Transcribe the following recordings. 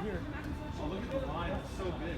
here. Oh, look at the line. It's so big.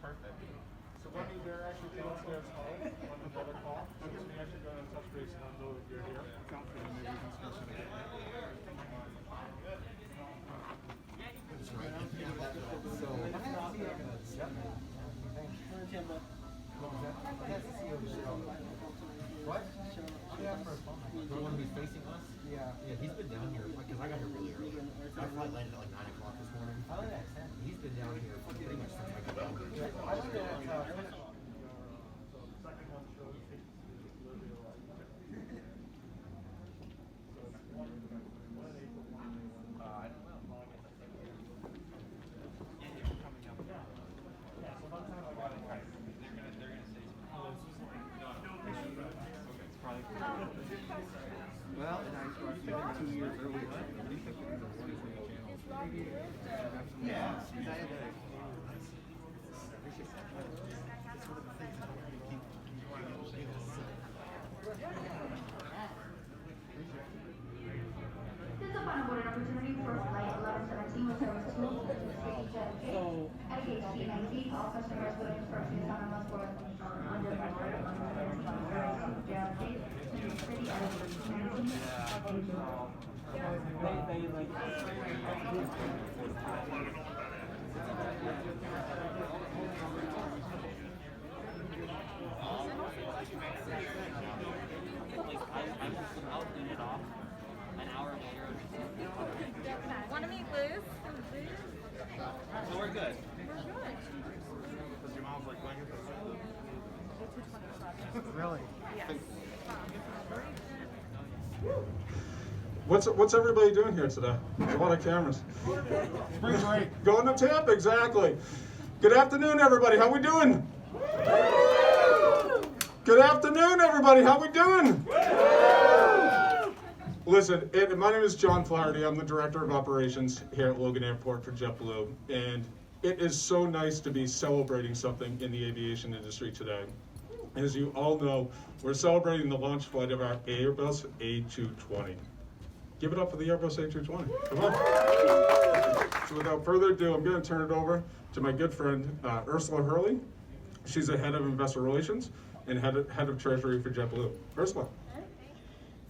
Perfect. So when they're actually downstairs home, when the brother call, we actually go and touch base and know that you're here. Come for them, maybe we can discuss it again. What? Yeah, for a phone. The one who's facing us? Yeah. Yeah, he's been down here, because I got here really early. My flight landed at like 9 o'clock this morning. Oh, yeah, he's been down here pretty much since I got down here. I looked at Well, and I started 2 years earlier. Yeah. This is a final boarding opportunity for flight 1117 with service to JetBlue. At gate C90, all customers with instructions on the must board under the board on the JetBlue. City at Want to meet Liz? So we're good. We're good. Because your mom's like, when Really? Yes. What's everybody doing here today? There's a lot of cameras. Spring break. Going to Tampa, exactly. Good afternoon, everybody. How we doing? Good afternoon, everybody. How we doing? Listen, my name is John Flaherty. I'm the Director of Operations here at Logan Airport for JetBlue, and it is so nice to be celebrating something in the aviation industry today. As you all know, we're celebrating the launch flight of our Airbus A220. Give it up for the Airbus A220. Come on. So without further ado, I'm going to turn it over to my good friend, Ursula Hurley. She's the head of investor relations and head of treasury for JetBlue. Ursula.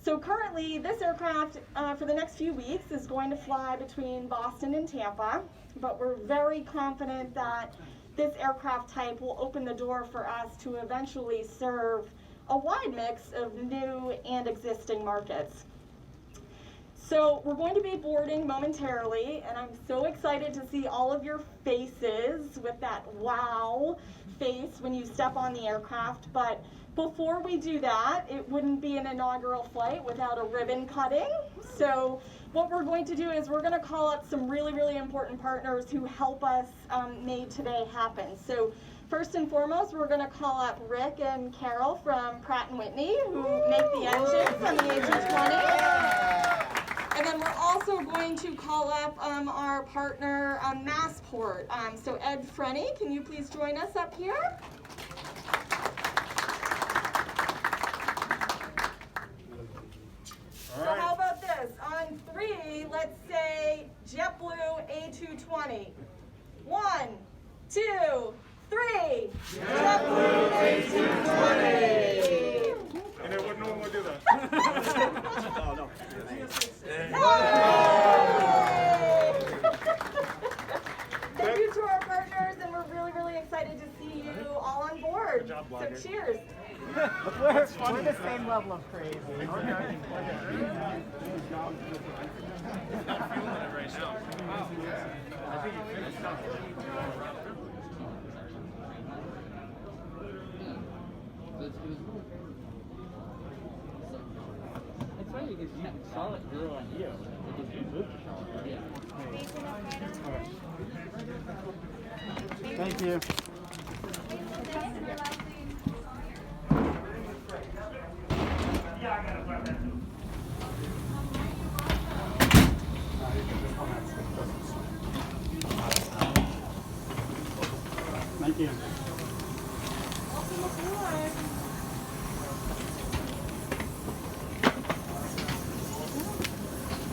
So currently, this aircraft for the next few weeks is going to fly between Boston and Tampa, but we're very confident that this aircraft type will open the door for us to eventually serve a wide mix of new and existing markets. So we're going to be boarding momentarily, and I'm so excited to see all of your faces with that wow face when you step on the aircraft. But before we do that, it wouldn't be an inaugural flight without a ribbon cutting. So what we're going to do is we're going to call up some really, really important partners who help us make today happen. So first and foremost, we're going to call up Rick and Carol from Pratt & Whitney, who make the engines on the A220. And then we're also going to call up our partner Massport. So Ed Frenny, can you please join us up here? 2, 3. JetBlue A220! And it wouldn't normally do that. Oh, no. Thank you to our partners, and we're really, really excited to see you all on board. Good job, So blogger. cheers. We're the same level of crazy. I'm feeling it right now. I think you finished up. It's funny because you saw it grow on you. Because you moved to Charlotte. Thank you. Thank you.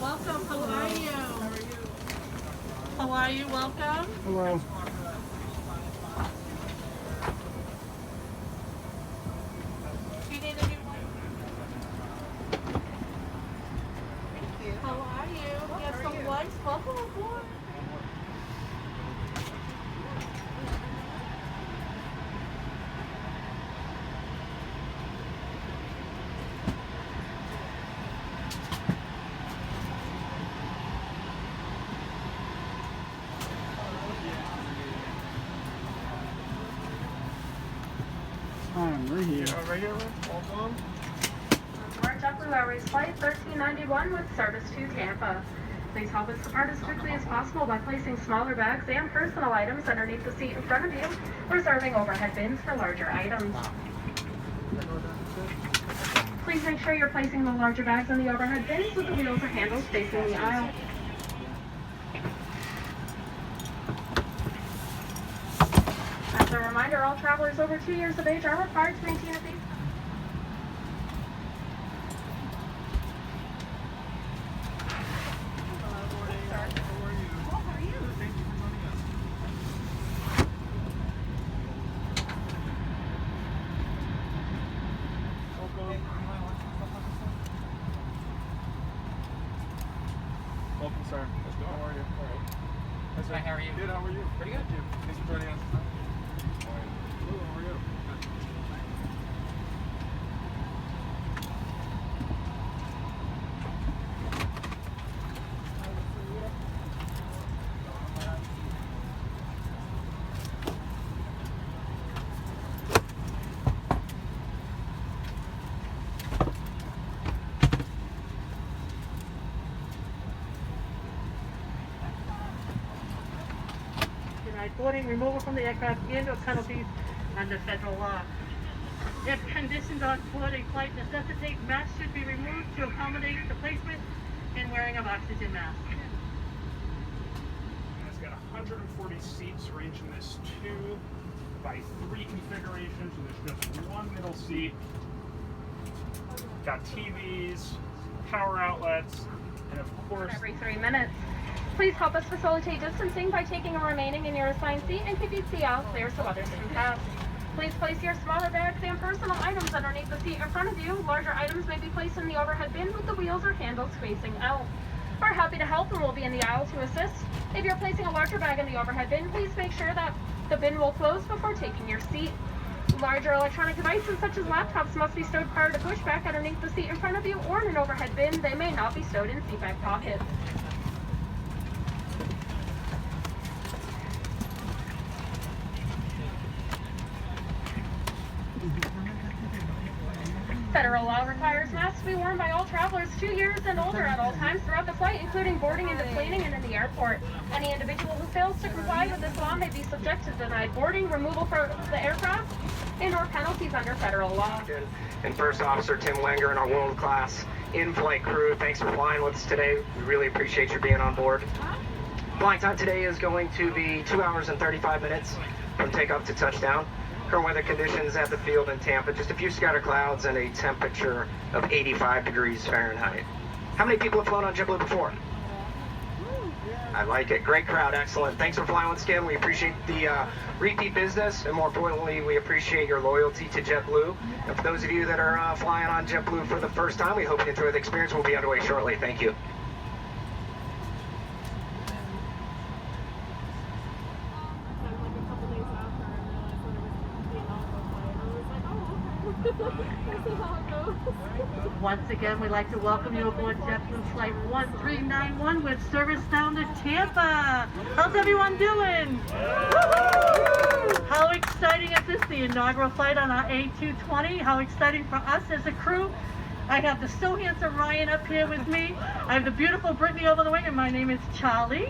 Welcome, how are you? How are you? Welcome. Hello. Do you need a new one? Thank you. How are you? You have some lunch? Welcome aboard. We're here. Our JetBlue Airways Flight 1391 with service to Tampa. Please help us depart as quickly as possible by placing smaller bags and personal items underneath the seat in front of you, reserving overhead bins for larger items. Please make sure you're placing the larger bags in the overhead bins with the wheels or handles facing the aisle. As a reminder, all travelers over 2 years of age are required to maintain a seat. Welcome, sir. Let's go. How are you? All right. Hi, how are you? Good, how are you? Pretty good. Thanks for joining us. Hello, how are you? Denied boarding, removal from the aircraft, and/or penalties under federal law. If conditions on board a flight necessitate, masks should be removed to accommodate the placement and wearing of oxygen masks. And it's got 140 seats ranged in this 2 by 3 configuration, so there's just one middle seat. Got TVs, power outlets, and of course, Every 3 minutes. Please help us facilitate distancing by taking a remaining in your assigned seat and keep each seat aisle clear so others can pass. Please place your smaller bags and personal items underneath the seat in front of you. Larger items may be placed in the overhead bin with the wheels or handles facing out. We're happy to help and will be in the aisle to assist. If you're placing a larger bag in the overhead bin, please make sure that the bin will close before taking your seat. Larger electronic devices such as laptops must be stowed prior to pushback underneath the seat in front of you or in an overhead bin. They may not be stowed in seat back pockets. Federal law requires masks to be worn by all travelers 2 years and older at all times throughout the flight, including boarding and deplaning and in the airport. Any individual who fails to comply with this law may be subject to denied boarding, removal from the aircraft, and/or penalties under federal law. And First Officer Tim Wenger and our world-class in-flight crew, thanks for flying with us today. We really appreciate you being on board. Flying time today is going to be 2 hours and 35 minutes from takeoff to touchdown. Current weather conditions at the field in Tampa, just a few scattered clouds and a temperature of 85 degrees Fahrenheit. How many people have flown on JetBlue before? I like it. Great crowd. Excellent. Thanks for flying once again. We appreciate the repeat business, and more importantly, we appreciate your loyalty to JetBlue. And for those of you that are flying on JetBlue for the first time, we hope you enjoy the experience. We'll be underway shortly. Thank you. Once again, we'd like to welcome you aboard JetBlue Flight 1391 with service down to Tampa. How's everyone doing? How exciting is this, the inaugural flight on our A220? How exciting for us as a crew. I have the so handsome Ryan up here with me. I have the beautiful Brittany over the wing, and my name is Charlie.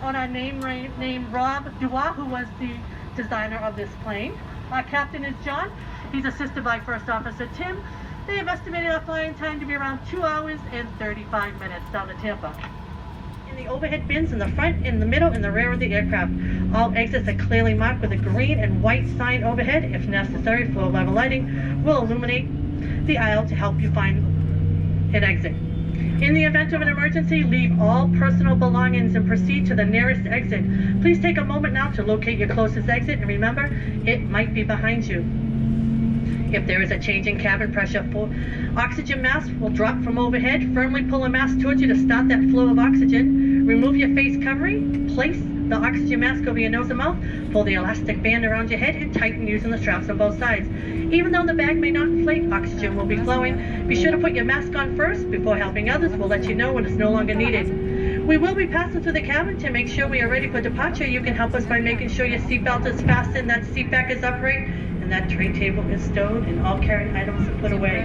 On our named Rob Dubois, who was the designer of this plane. Our captain is John. He's assisted by First Officer Tim. They have estimated our flying time to be around 2 hours and 35 minutes down to Tampa. In the overhead bins in the front, in the middle, and the rear of the aircraft, all exits are clearly marked with a green and white sign overhead. If necessary, floor level lighting will illuminate the aisle to help you find an exit. In the event of an emergency, leave all personal belongings and proceed to the nearest exit. Please take a moment now to locate your closest exit, and remember, it might be behind you. If there is a change in cabin pressure, oxygen mask will drop from overhead. Firmly pull a mask towards you to start that flow of oxygen. Remove your face covering. Place the oxygen mask over your nose and mouth. Pull the elastic band around your head and tighten using the straps on both sides. Even though the bag may not inflate, oxygen will be flowing. Be sure to put your mask on first before helping others. We'll let you know when it's no longer needed. We will be passing through the cabin to make sure we are ready for departure. You can help us by making sure your seatbelt is fastened, that seat back is upright, and that tray table is stowed, and all carrying items are put away.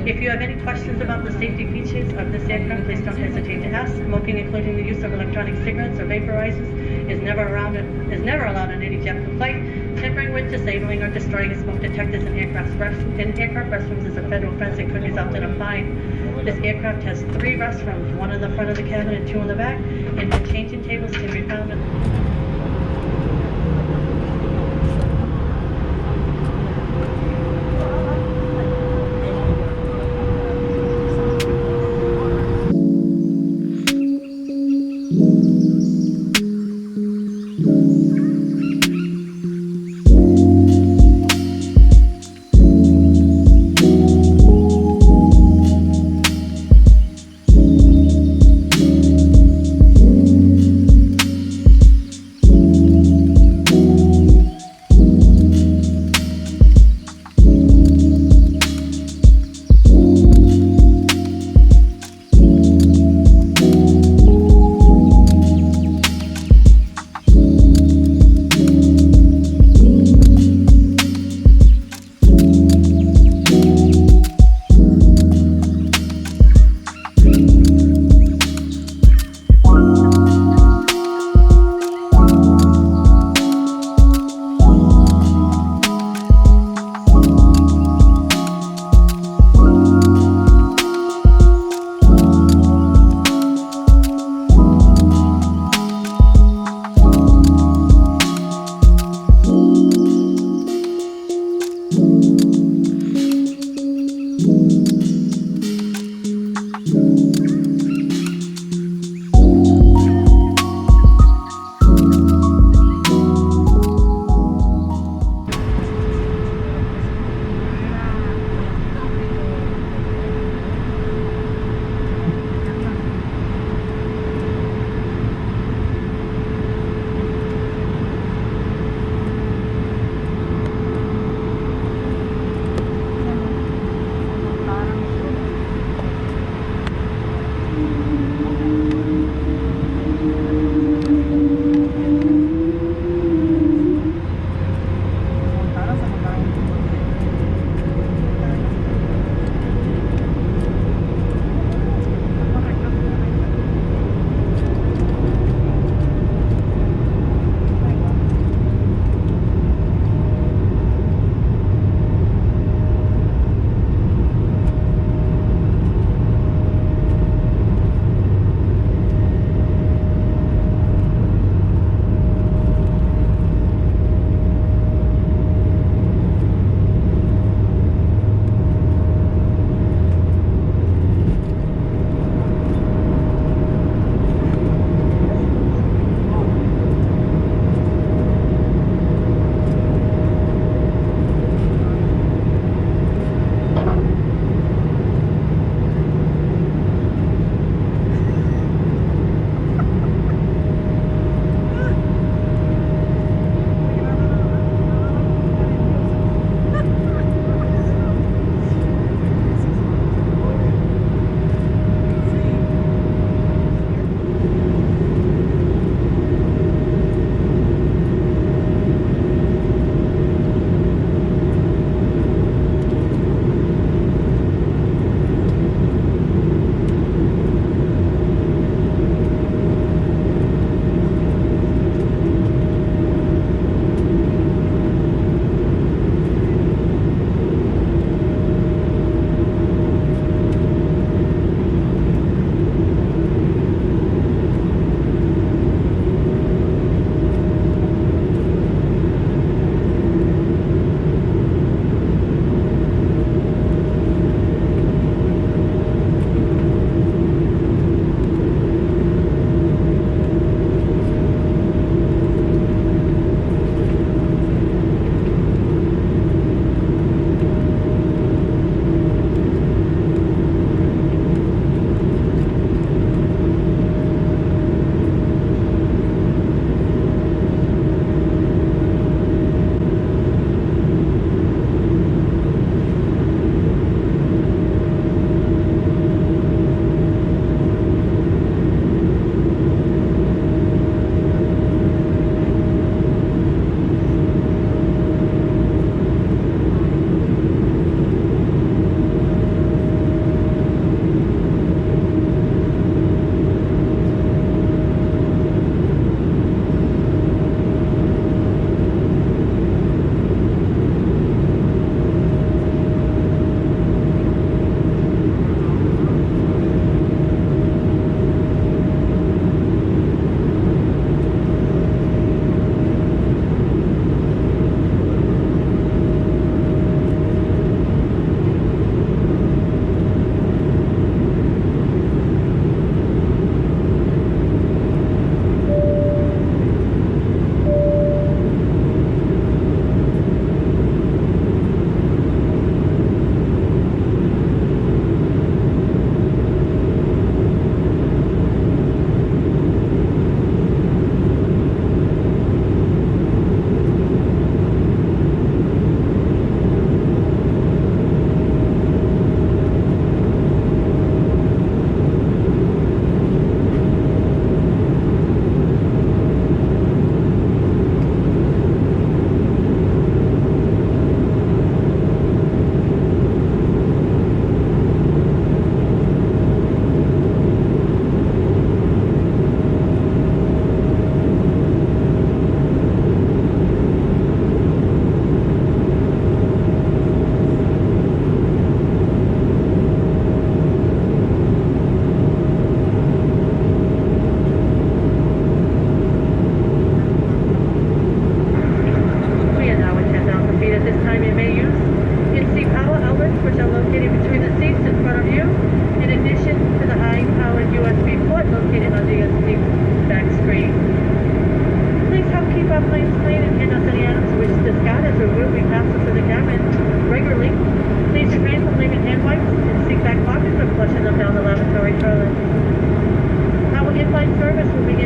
If you have any questions about the safety features of this aircraft, please don't hesitate to ask. Smoking, including the use of electronic cigarettes or vaporizers, is never allowed on any JetBlue flight. Tampering with, disabling, or destroying smoke detectors in aircraft restrooms is a federal offense and could result in a fine. This aircraft has 3 restrooms, 1 in the front of the cabin and 2 in the back, and no changing tables can be found in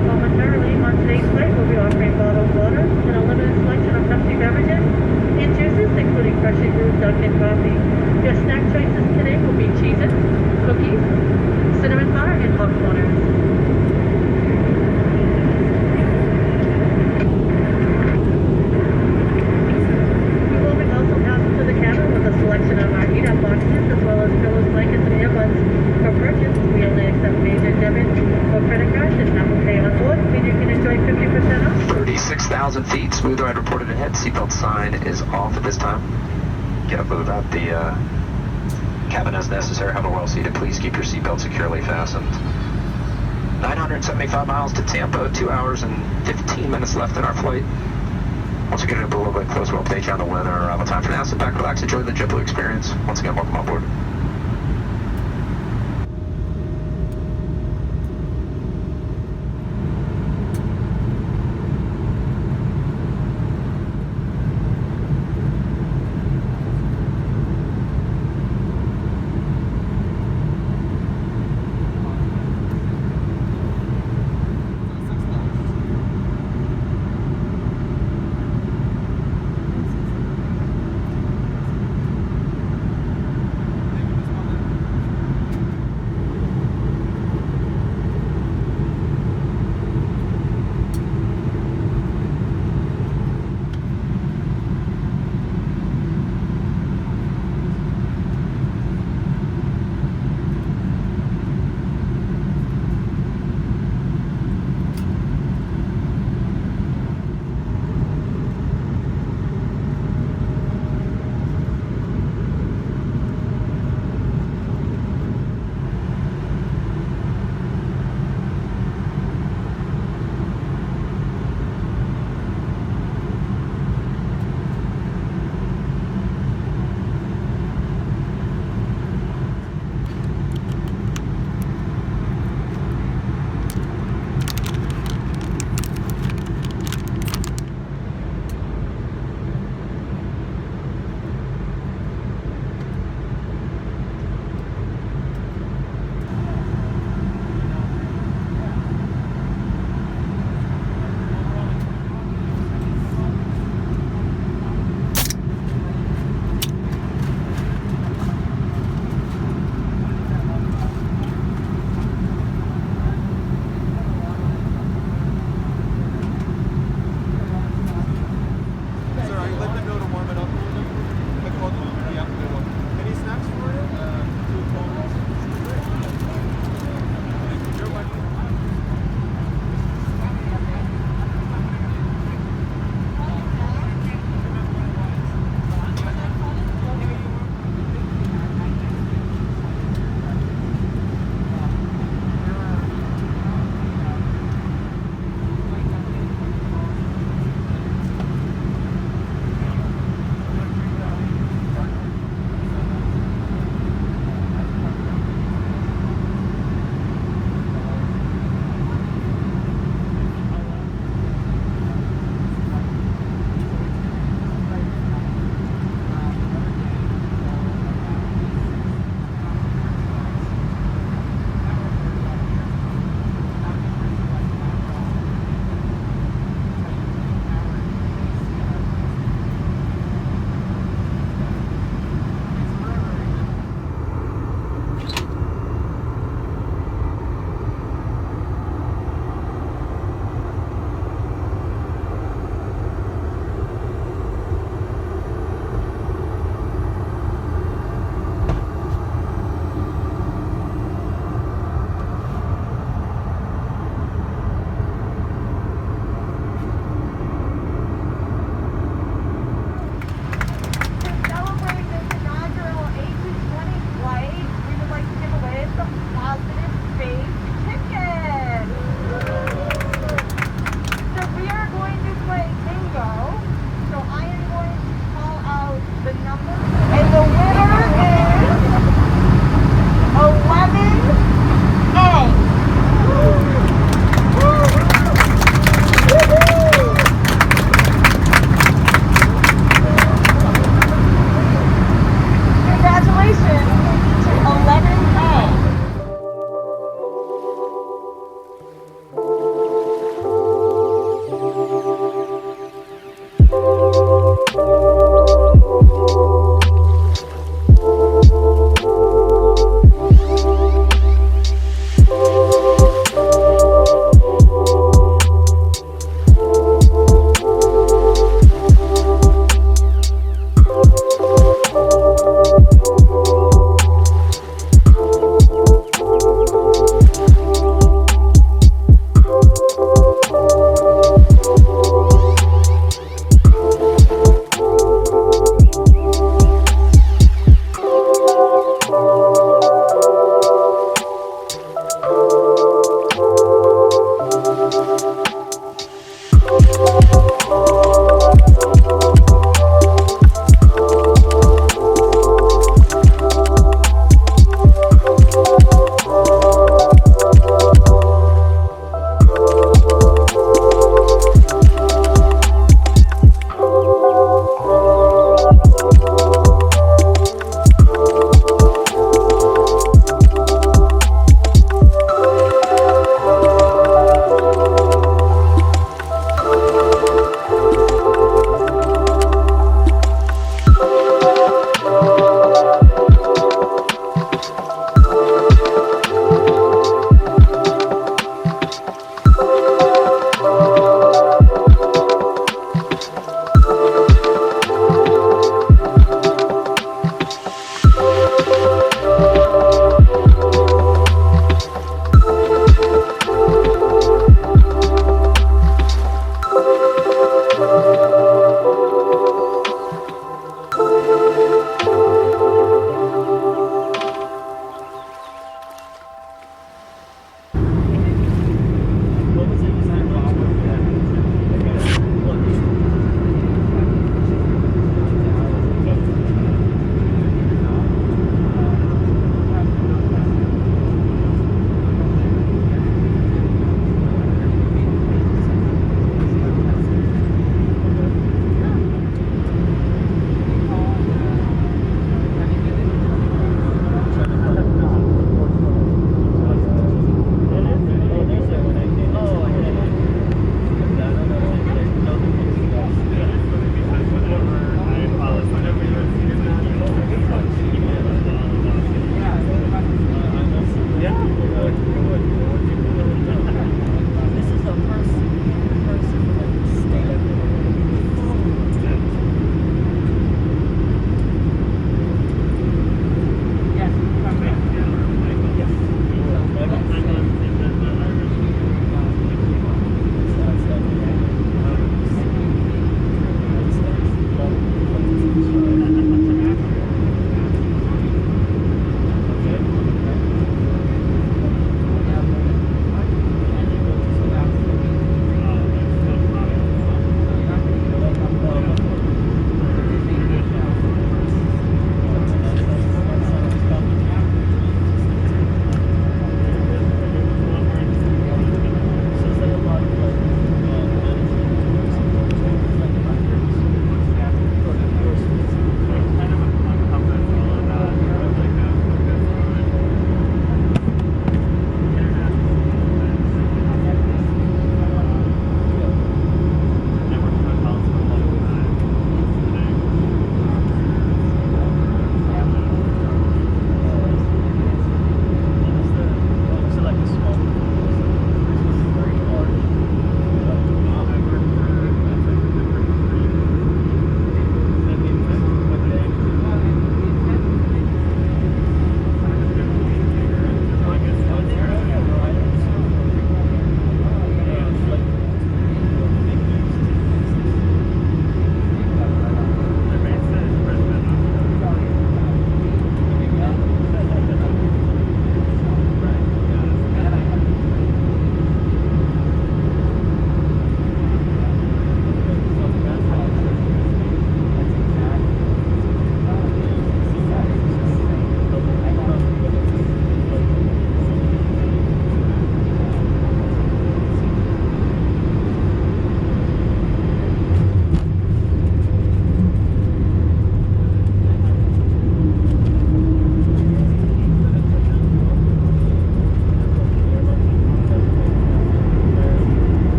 And momentarily on today's flight, we'll be offering bottled water and a limited selection of Pepsi beverages and juices, including freshly brewed Dunkin' coffee. Your snack choices today will be Cheez-Its, cookies, cinnamon bar, and popcorners. We will be also passing to the cabin with a selection of our eat-up boxes as well as pillows, blankets, and earbuds. For purchase, we only accept major debit or credit cards and Apple Pay on board, and you can enjoy 50% off. 36,000 feet, smooth ride reported ahead. Seatbelt sign is off at this time. Get up, move out the cabin as necessary. Have a well seated. Please keep your seatbelt securely fastened. 975 miles to Tampa, 2 hours and 15 minutes left in our flight. Once we get up a little bit closer, we'll update you on the weather and arrival time. For now, sit back, relax, enjoy the JetBlue experience. Once again, welcome on board.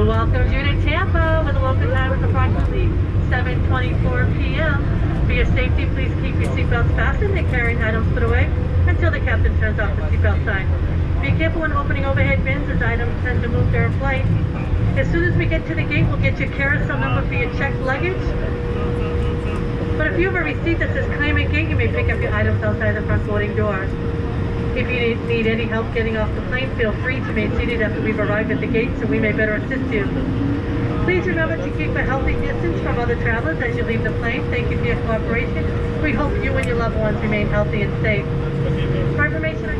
welcomes you to Tampa with a local time of approximately 7:24 p.m. For your safety, please keep your seatbelts fastened and carrying items put away until the captain turns off the seatbelt sign. Be careful when opening overhead bins as items tend to move during flight. As soon as we get to the gate, we'll get your carousel number for your checked luggage. But if you have a receipt that says claimant gate, you may pick up your items outside the front boarding door. If you need any help getting off the plane, feel free to remain seated after we've arrived at the gate so we may better assist you. Please remember to keep a healthy distance from other travelers as you leave the plane. Thank you for your cooperation. We hope you and your loved ones remain healthy and safe. For information,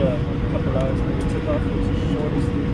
a couple hours when we took off, it was the shortest